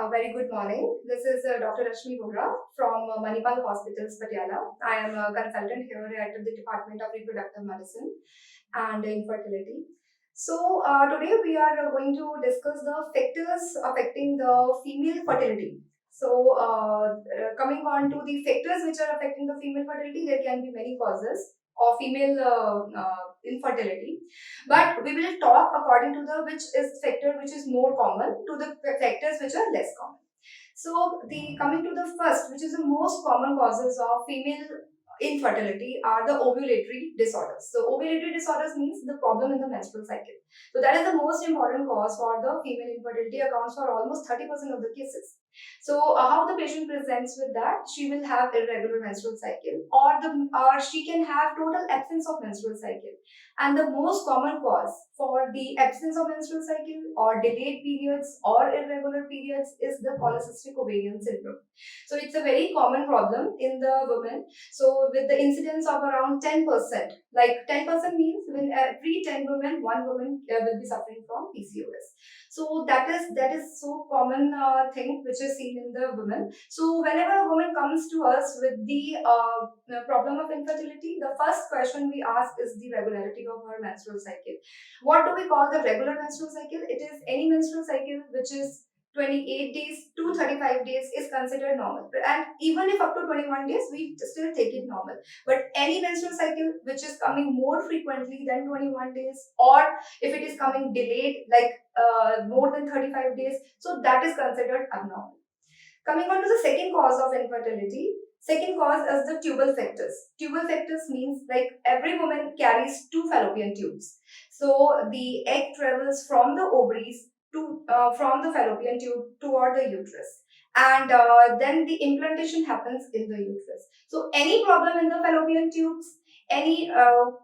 very good morning. This is Dr. Rashmi Vohra from Manipal Hospitals, Patiala. I am a consultant here at the Department of Reproductive Medicine and Infertility. Today we are going to discuss the factors affecting the female fertility. Coming on to the factors which are affecting the female fertility, there can be many causes of female infertility, but we will talk according to the which is factor which is more common to the factors which are less common. So the coming to the first, which is the most common causes of female infertility, are the ovulatory disorders. So ovulatory disorders means the problem in the menstrual cycle. So that is the most important cause for the female infertility, accounts for almost 30% of the cases. So how the patient presents with that, she will have irregular menstrual cycle, or she can have total absence of menstrual cycle. And the most common cause for the absence of menstrual cycle or delayed periods or irregular periods is the polycystic ovarian syndrome. So it's a very common problem in the women. So with the incidence of around 10%, like 10% means when every 10 women, one woman will be suffering from PCOS. So that is so common thing which is seen in the women. So whenever a woman comes to us with the problem of infertility, the first question we ask is the regularity of her menstrual cycle. What do we call the regular menstrual cycle? It is any menstrual cycle which is 28 days to 35 days is considered normal, and even if up to 21 days we still take it normal. But any menstrual cycle which is coming more frequently than 21 days, or if it is coming delayed like more than 35 days, so that is considered abnormal. Coming on to the second cause of infertility, second cause is the tubal factors. Tubal factors means like every woman carries two fallopian tubes. So the egg travels from the ovaries to from the fallopian tube toward the uterus, and then the implantation happens in the uterus. So any problem in the fallopian tubes, any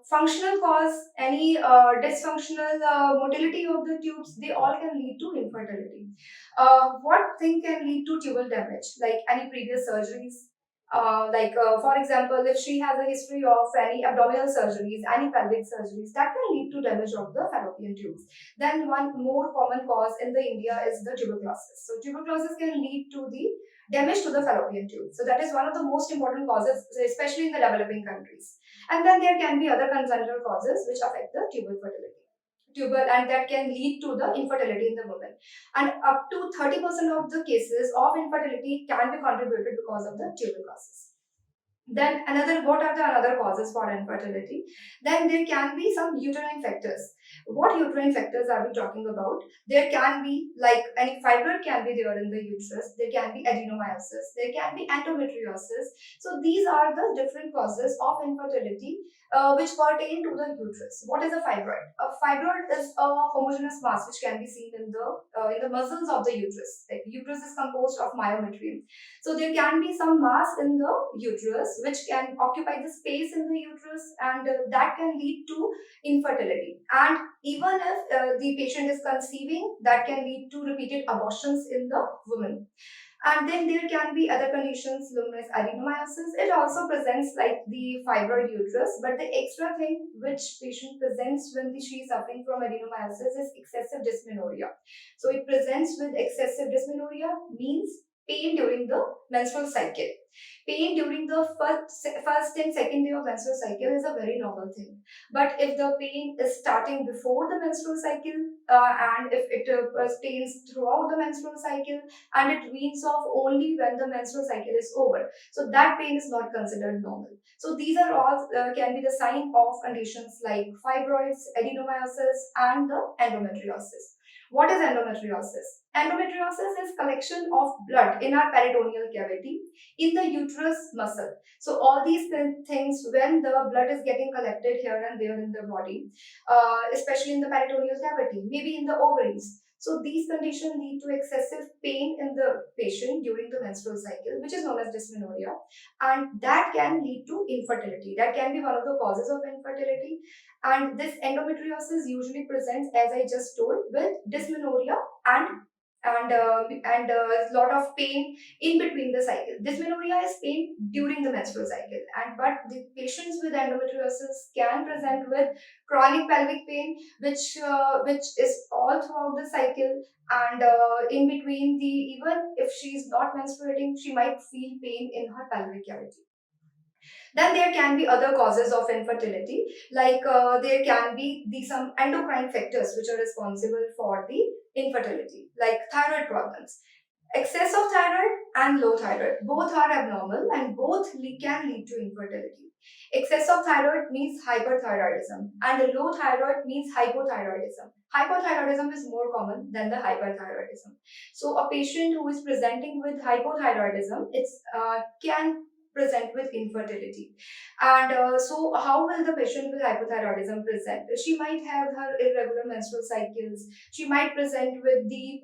functional cause, any dysfunctional motility of the tubes, they all can lead to infertility. What thing can lead to tubal damage? Like any previous surgeries, for example, if she has a history of any abdominal surgeries, any pelvic surgeries, that can lead to damage of the fallopian tubes. Then one more common cause in the India is the tuberculosis. So tuberculosis can lead to the damage to the fallopian tube. So that is one of the most important causes, especially in the developing countries. And then there can be other congenital causes which affect the tubal fertility. Tubal, and that can lead to the infertility in the woman. And up to 30% of the cases of infertility can be contributed because of the tuberculosis. Then what are the another causes for infertility? Then there can be some uterine factors. What uterine factors are we talking about? There can be like any fibroid can be there in the uterus. There can be adenomyosis. There can be endometriosis. So these are the different causes of infertility which pertain to the uterus. What is a fibroid? A fibroid is a homogeneous mass which can be seen in the muscles of the uterus. Like uterus is composed of myometrium. So there can be some mass in the uterus which can occupy the space in the uterus, and that can lead to infertility. And even if the patient is conceiving, that can lead to repeated abortions in the woman. And then there can be other conditions known as adenomyosis. It also presents like the fibroid uterus, but the extra thing which patient presents when she is suffering from adenomyosis is excessive dysmenorrhea. So it presents with excessive dysmenorrhea means pain during the menstrual cycle. Pain during the first and second day of menstrual cycle is a very normal thing. But if the pain is starting before the menstrual cycle and if it pains throughout the menstrual cycle and it weans off only when the menstrual cycle is over, so that pain is not considered normal. So these are all can be the sign of conditions like fibroids, adenomyosis, and the endometriosis. What is endometriosis? Endometriosis is collection of blood in our peritoneal cavity in the uterus muscle. So all these things, when the blood is getting collected here and there in the body, especially in the peritoneal cavity, maybe in the ovaries. So these conditions lead to excessive pain in the patient during the menstrual cycle, which is known as dysmenorrhea, and that can lead to infertility. That can be one of the causes of infertility. And this endometriosis usually presents, as I just told, with dysmenorrhea and and a lot of pain in between the cycle. Dysmenorrhea is pain during the menstrual cycle, and but the patients with endometriosis can present with chronic pelvic pain, which is all throughout the cycle, and in between the, even if she is not menstruating, she might feel pain in her pelvic cavity. Then there can be other causes of infertility, like there can be some endocrine factors which are responsible for the infertility, like thyroid problems. Excess of thyroid and low thyroid, both are abnormal and both can lead to infertility. Excess of thyroid means hyperthyroidism and low thyroid means hypothyroidism. Hypothyroidism is more common than the hyperthyroidism. So a patient who is presenting with hypothyroidism, it's can present with infertility. And so how will the patient with hypothyroidism present? She might have her irregular menstrual cycles. She might present with the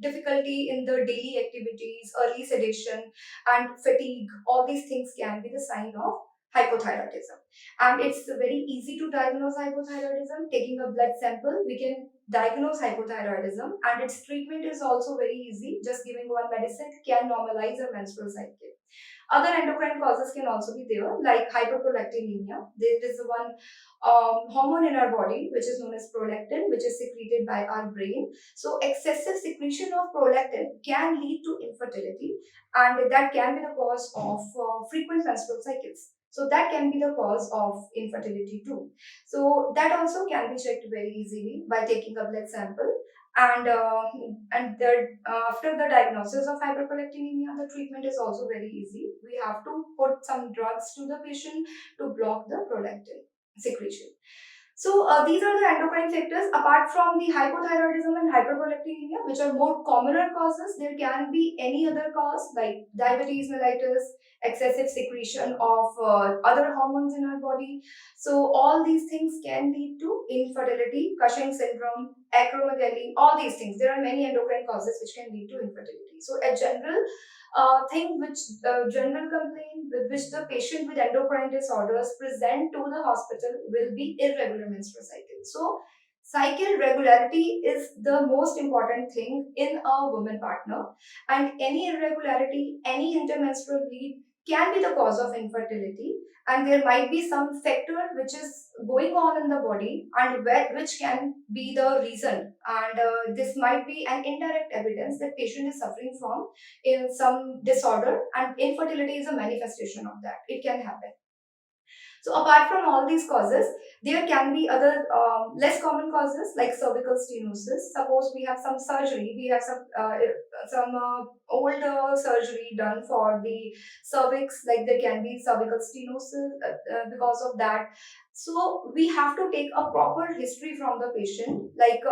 difficulty in the daily activities, early sedation, and fatigue. All these things can be the sign of hypothyroidism. And it's very easy to diagnose hypothyroidism. Taking a blood sample, we can diagnose hypothyroidism, and its treatment is also very easy. Just giving one medicine can normalize a menstrual cycle. Other endocrine causes can also be there, like hyperprolactinemia. There is one hormone in our body which is known as prolactin, which is secreted by our brain. So excessive secretion of prolactin can lead to infertility, and that can be the cause of frequent menstrual cycles. So that can be the cause of infertility too. So that also can be checked very easily by taking a blood sample. And after the diagnosis of hyperprolactinemia, the treatment is also very easy. We have to put some drugs to the patient to block the prolactin secretion. So these are the endocrine factors. Apart from the hypothyroidism and hyperprolactinemia, which are more commoner causes, there can be any other cause like diabetes mellitus, excessive secretion of other hormones in our body. So all these things can lead to infertility, Cushing syndrome, acromegaly, all these things. There are many endocrine causes which can lead to infertility. So a general thing which general complaint with which the patient with endocrine disorders present to the hospital will be irregular menstrual cycle. So cycle regularity is the most important thing in a woman partner, and any irregularity, any intermenstrual bleed can be the cause of infertility, and there might be some factor which is going on in the body and which can be the reason, and this might be an indirect evidence that patient is suffering from in some disorder, and infertility is a manifestation of that. It can happen. So apart from all these causes, there can be other less common causes like cervical stenosis. Suppose we have some surgery, we have some old surgery done for the cervix, like there can be cervical stenosis because of that. So we have to take a proper history from the patient, like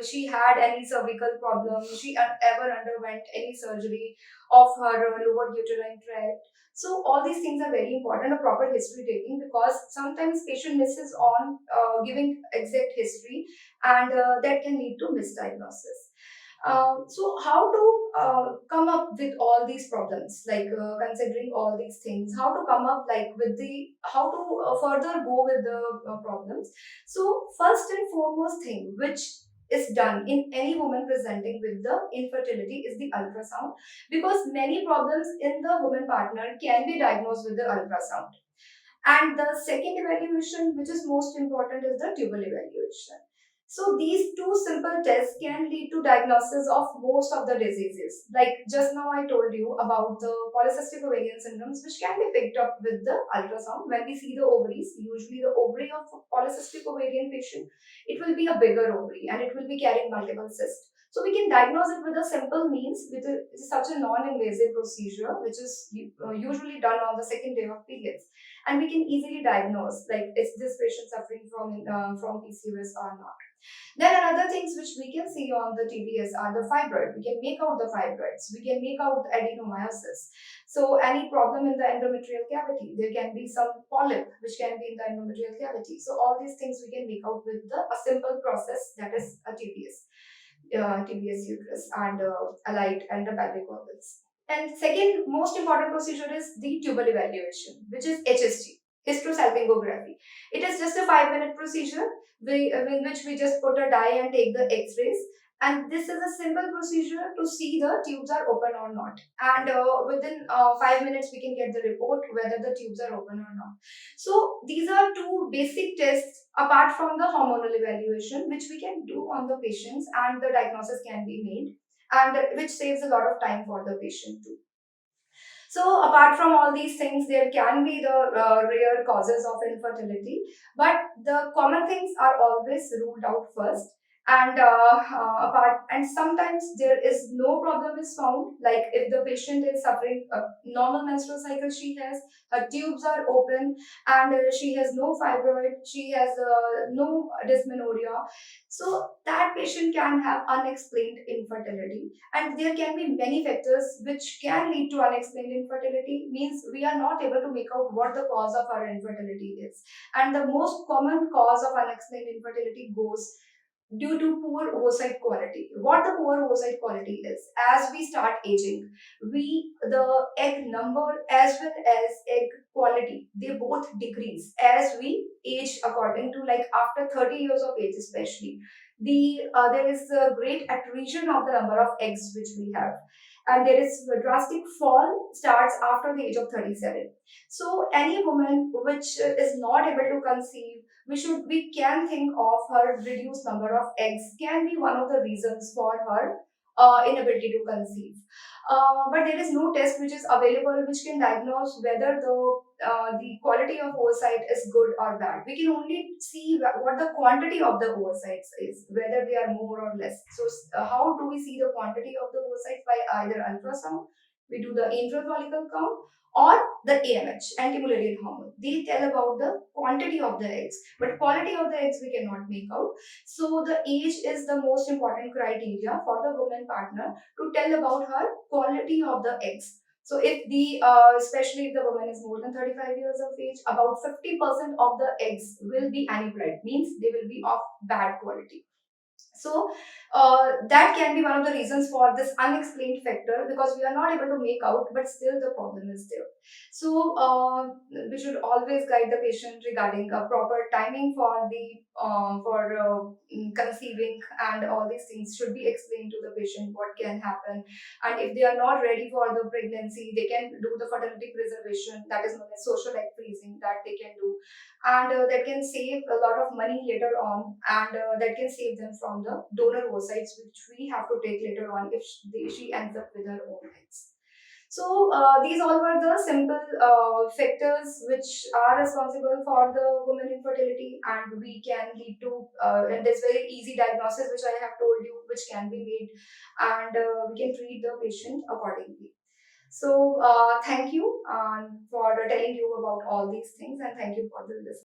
she had any cervical problem, she ever underwent any surgery of her lower uterine tract. So all these things are very important, a proper history taking, because sometimes patient misses on giving exact history, and that can lead to misdiagnosis. So how to come up with all these problems, like considering all these things, how to come up like with the, how to further go with the problems. So first and foremost thing which is done in any woman presenting with the infertility is the ultrasound, because many problems in the woman partner can be diagnosed with the ultrasound. And the second evaluation, which is most important, is the tubal evaluation. So these two simple tests can lead to diagnosis of most of the diseases. Like just now I told you about the polycystic ovarian syndromes, which can be picked up with the ultrasound. When we see the ovaries, usually the ovary of a polycystic ovarian patient, it will be a bigger ovary and it will be carrying multiple cysts. So we can diagnose it with a simple means, with such a non-invasive procedure, which is usually done on the second day of periods, and we can easily diagnose like is this patient suffering from PCOS or not. Then another things which we can see on the TBS are the fibroid. We can make out the fibroids. We can make out adenomyosis. So any problem in the endometrial cavity, there can be some polyp which can be in the endometrial cavity. So all these things we can make out with a simple process, that is a TBS. TBS uterus and allied and the pelvic organs. And second most important procedure is the tubal evaluation, which is HSG, hysterosalpingography. It is just a 5-minute procedure in which we just put a dye and take the X-rays, And this is a simple procedure to see the tubes are open or not. And within 5 minutes, we can get the report whether the tubes are open or not. So these are two basic tests apart from the hormonal evaluation, which we can do on the patients, and the diagnosis can be made, and which saves a lot of time for the patient too. So apart from all these things, there can be the rare causes of infertility, but the common things are always ruled out first. And sometimes there is no problem is found. Like if the patient is suffering a normal menstrual cycle, she has her tubes are open, and she has no fibroid, she has no dysmenorrhea. So that patient can have unexplained infertility, and there can be many factors which can lead to unexplained infertility. Means we are not able to make out what the cause of our infertility is. And the most common cause of unexplained infertility goes due to poor oocyte quality. What the poor oocyte quality is, as we start aging, the egg number as well as egg quality, they both decrease as we age, according to, like, after 30 years of age especially, there is a great attrition of the number of eggs which we have, and there is a drastic fall starts after the age of 37. So any woman which is not able to conceive, we can think of her reduced number of eggs can be one of the reasons for her inability to conceive. But there is no test which is available which can diagnose whether the quality of oocyte is good or bad. We can only see what the quantity of the oocytes is, whether they are more or less. So how do we see the quantity of the oocytes? By either ultrasound, we do the intrafollicle count, or the AMH, anti-mullerian hormone. They tell about the quantity of the eggs, but quality of the eggs we cannot make out. So the age is the most important criteria for the woman partner to tell about her quality of the eggs. So if especially if the woman is more than 35 years of age, about 50% of the eggs will be aneuploid, means they will be of bad quality. So that can be one of the reasons for this unexplained factor, because we are not able to make out, but still the problem is there. So we should always guide the patient regarding a proper timing for conceiving, and all these things should be explained to the patient what can happen. And if they are not ready for the pregnancy, they can do the fertility preservation, that is known as social egg freezing, that they can do, and that can save a lot of money later on, and that can save them from the donor oocytes which we have to take later on if she ends up with her own eggs. So these all were the simple factors which are responsible for the woman infertility, and we can lead to and there's very easy diagnosis which I have told you which can be made, and we can treat the patient accordingly. So thank you for telling you about all these things, and thank you for this.